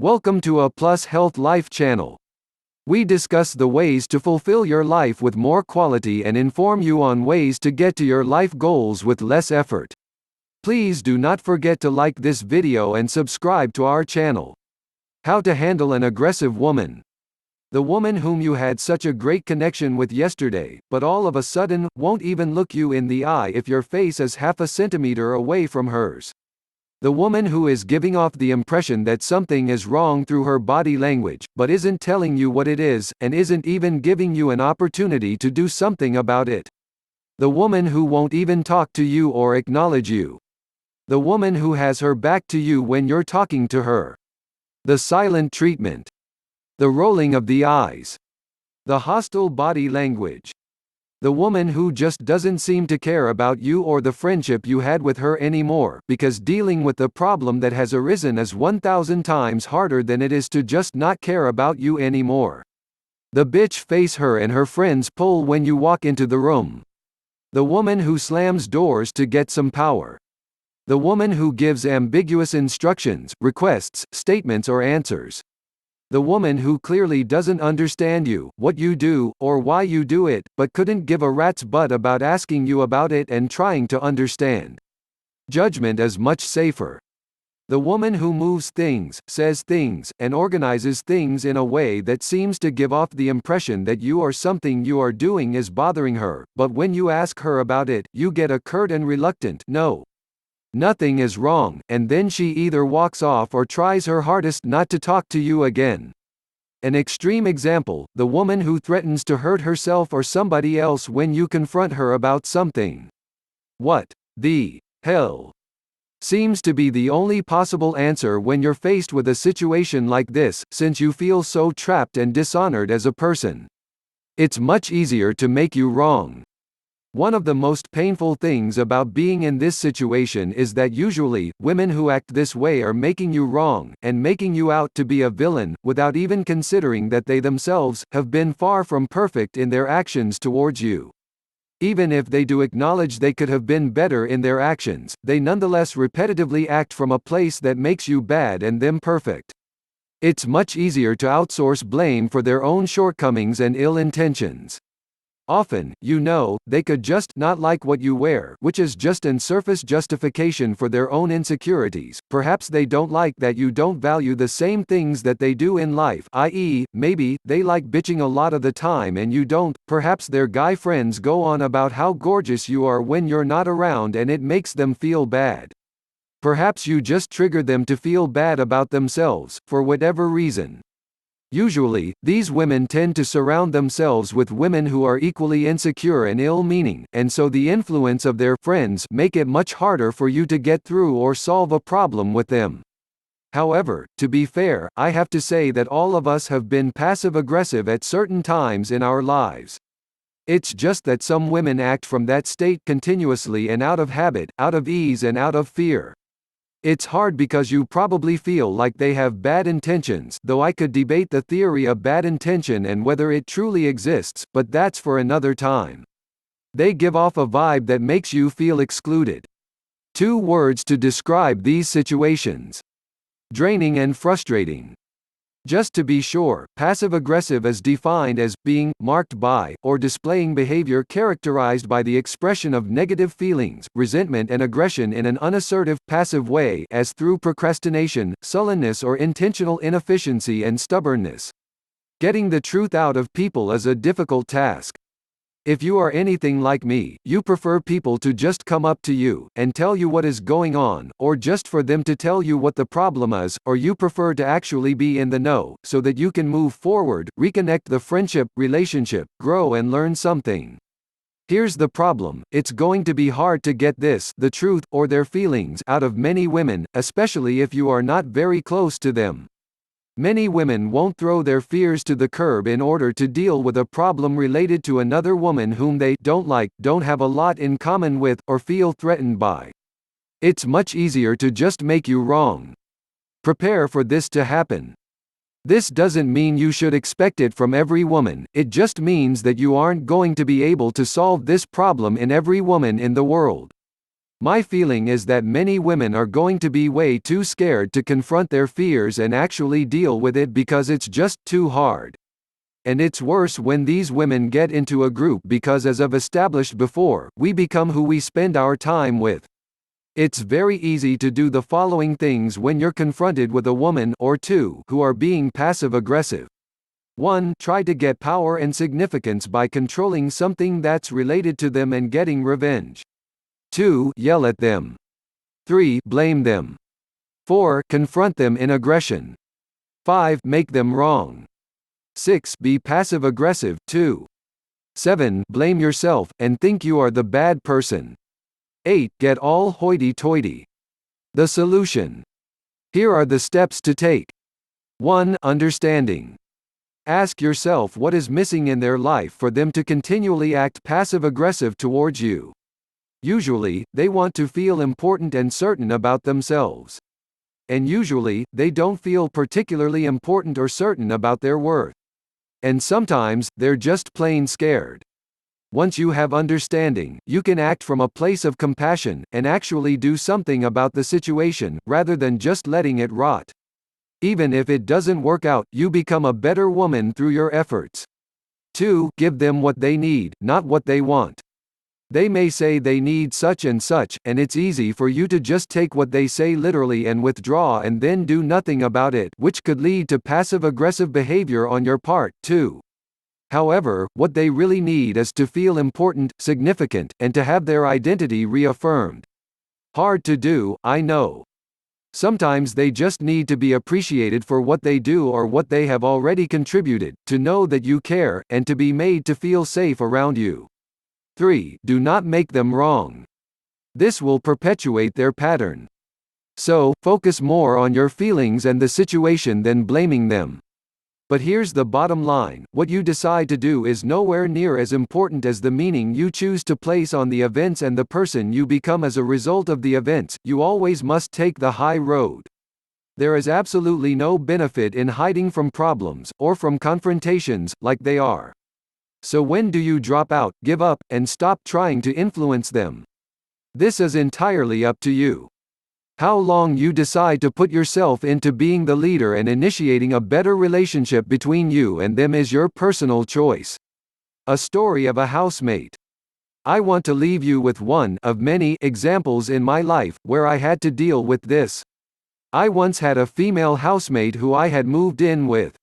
Welcome to A Plus Health Life channel. We discuss the ways to fulfill your life with more quality and inform you on ways to get to your life goals with less effort. Please do not forget to like this video and subscribe to our channel. How to handle an aggressive woman. The woman whom you had such a great connection with yesterday, but all of a sudden, won't even look you in the eye if your face is half a centimeter away from hers. The woman who is giving off the impression that something is wrong through her body language, but isn't telling you what it is, and isn't even giving you an opportunity to do something about it. The woman who won't even talk to you or acknowledge you. The woman who has her back to you when you're talking to her. The silent treatment. The rolling of the eyes. The hostile body language. The woman who just doesn't seem to care about you or the friendship you had with her anymore, because dealing with the problem that has arisen is 1,000 times harder than it is to just not care about you anymore. The bitch face her and her friends pull when you walk into the room. The woman who slams doors to get some power. The woman who gives ambiguous instructions, requests, statements or answers. The woman who clearly doesn't understand you, what you do, or why you do it, but couldn't give a rat's butt about asking you about it and trying to understand. Judgment is much safer. The woman who moves things, says things, and organizes things in a way that seems to give off the impression that you or something you are doing is bothering her, but when you ask her about it, you get a curt and reluctant no. Nothing is wrong, and then she either walks off or tries her hardest not to talk to you again. An extreme example, the woman who threatens to hurt herself or somebody else when you confront her about something. What the hell? Seems to be the only possible answer when you're faced with a situation like this, since you feel so trapped and dishonored as a person. It's much easier to make you wrong. One of the most painful things about being in this situation is that usually, women who act this way are making you wrong, and making you out to be a villain, without even considering that they themselves have been far from perfect in their actions towards you. Even if they do acknowledge they could have been better in their actions, they nonetheless repetitively act from a place that makes you bad and them perfect. It's much easier to outsource blame for their own shortcomings and ill intentions. Often, they could just not like what you wear, which is just an surface justification for their own insecurities. Perhaps they don't like that you don't value the same things that they do in life, i.e., maybe they like bitching a lot of the time and you don't. Perhaps their guy friends go on about how gorgeous you are when you're not around and it makes them feel bad. Perhaps you just trigger them to feel bad about themselves, for whatever reason. Usually, these women tend to surround themselves with women who are equally insecure and ill-meaning, and so the influence of their friends make it much harder for you to get through or solve a problem with them. However, to be fair, I have to say that all of us have been passive-aggressive at certain times in our lives. It's just that some women act from that state continuously and out of habit, out of ease and out of fear. It's hard because you probably feel like they have bad intentions, though I could debate the theory of bad intention and whether it truly exists, but that's for another time. They give off a vibe that makes you feel excluded. 2 words to describe these situations: draining and frustrating. Just to be sure, passive-aggressive is defined as being marked by, or displaying behavior characterized by the expression of negative feelings, resentment and aggression in an unassertive, passive way, as through procrastination, sullenness or intentional inefficiency and stubbornness. Getting the truth out of people is a difficult task. If you are anything like me, you prefer people to just come up to you and tell you what is going on, or just for them to tell you what the problem is, or you prefer to actually be in the know, so that you can move forward, reconnect the friendship, relationship, grow and learn something. Here's the problem: it's going to be hard to get the truth, or their feelings, out of many women, especially if you are not very close to them. Many women won't throw their fears to the curb in order to deal with a problem related to another woman whom they don't like, don't have a lot in common with, or feel threatened by. It's much easier to just make you wrong. Prepare for this to happen. This doesn't mean you should expect it from every woman, it just means that you aren't going to be able to solve this problem in every woman in the world. My feeling is that many women are going to be way too scared to confront their fears and actually deal with it because it's just too hard. And it's worse when these women get into a group because, as I've established before, we become who we spend our time with. It's very easy to do the following things when you're confronted with a woman or two who are being passive-aggressive. 1. Try to get power and significance by controlling something that's related to them and getting revenge. 2. Yell at them. 3. Blame them. 4. Confront them in aggression. 5. Make them wrong. 6. Be passive-aggressive, too. 7. Blame yourself, and think you are the bad person. 8. Get all hoity-toity. The solution. Here are the steps to take. 1. Understanding. Ask yourself what is missing in their life for them to continually act passive-aggressive towards you. Usually, they want to feel important and certain about themselves. And usually, they don't feel particularly important or certain about their worth. And sometimes, they're just plain scared. Once you have understanding, you can act from a place of compassion, and actually do something about the situation, rather than just letting it rot. Even if it doesn't work out, you become a better woman through your efforts. 2. Give them what they need, not what they want. They may say they need such, and it's easy for you to just take what they say literally and withdraw and then do nothing about it, which could lead to passive-aggressive behavior on your part, too. However, what they really need is to feel important, significant, and to have their identity reaffirmed. Hard to do, I know. Sometimes they just need to be appreciated for what they do or what they have already contributed, to know that you care, and to be made to feel safe around you. 3. Do not make them wrong. This will perpetuate their pattern. So, focus more on your feelings and the situation than blaming them. But here's the bottom line: what you decide to do is nowhere near as important as the meaning you choose to place on the events and the person you become as a result of the events. You always must take the high road. There is absolutely no benefit in hiding from problems, or from confrontations, like they are. So when do you drop out, give up, and stop trying to influence them? This is entirely up to you. How long you decide to put yourself into being the leader and initiating a better relationship between you and them is your personal choice. A story of a housemate. I want to leave you with one of many examples in my life where I had to deal with this. I once had a female housemate who I had moved in with.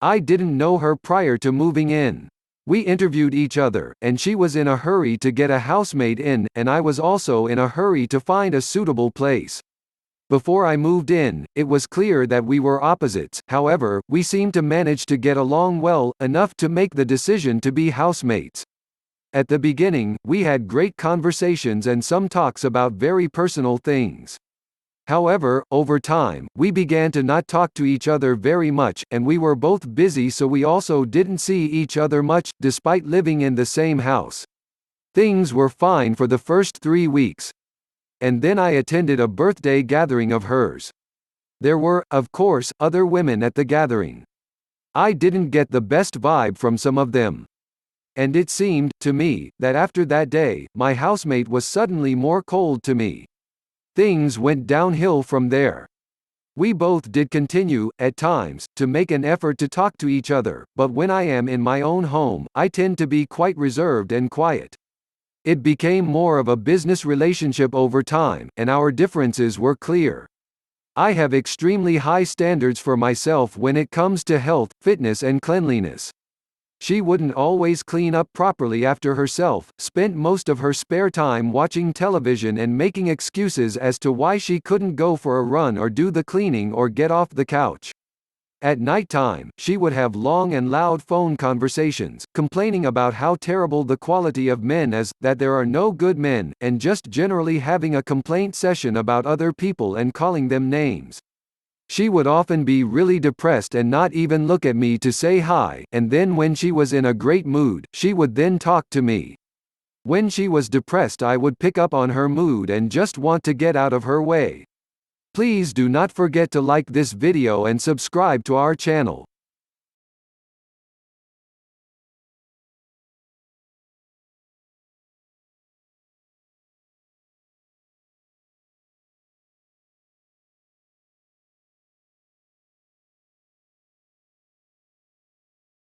I didn't know her prior to moving in. We interviewed each other, and she was in a hurry to get a housemate in, and I was also in a hurry to find a suitable place. Before I moved in, it was clear that we were opposites. However, we seemed to manage to get along well enough to make the decision to be housemates. At the beginning, we had great conversations and some talks about very personal things. However, over time, we began to not talk to each other very much, and we were both busy, so we also didn't see each other much, despite living in the same house. Things were fine for the first 3 weeks. And then I attended a birthday gathering of hers. There were, of course, other women at the gathering. I didn't get the best vibe from some of them. And it seemed, to me, that after that day, my housemate was suddenly more cold to me. Things went downhill from there. We both did continue, at times, to make an effort to talk to each other, but when I am in my own home, I tend to be quite reserved and quiet. It became more of a business relationship over time, and our differences were clear. I have extremely high standards for myself when it comes to health, fitness, and cleanliness. She wouldn't always clean up properly after herself, spent most of her spare time watching television and making excuses as to why she couldn't go for a run or do the cleaning or get off the couch. At night time, she would have long and loud phone conversations, complaining about how terrible the quality of men is, that there are no good men, and just generally having a complaint session about other people and calling them names. She would often be really depressed and not even look at me to say hi, and then when she was in a great mood, she would then talk to me. When she was depressed, I would pick up on her mood and just want to get out of her way. Please do not forget to like this video and subscribe to our channel.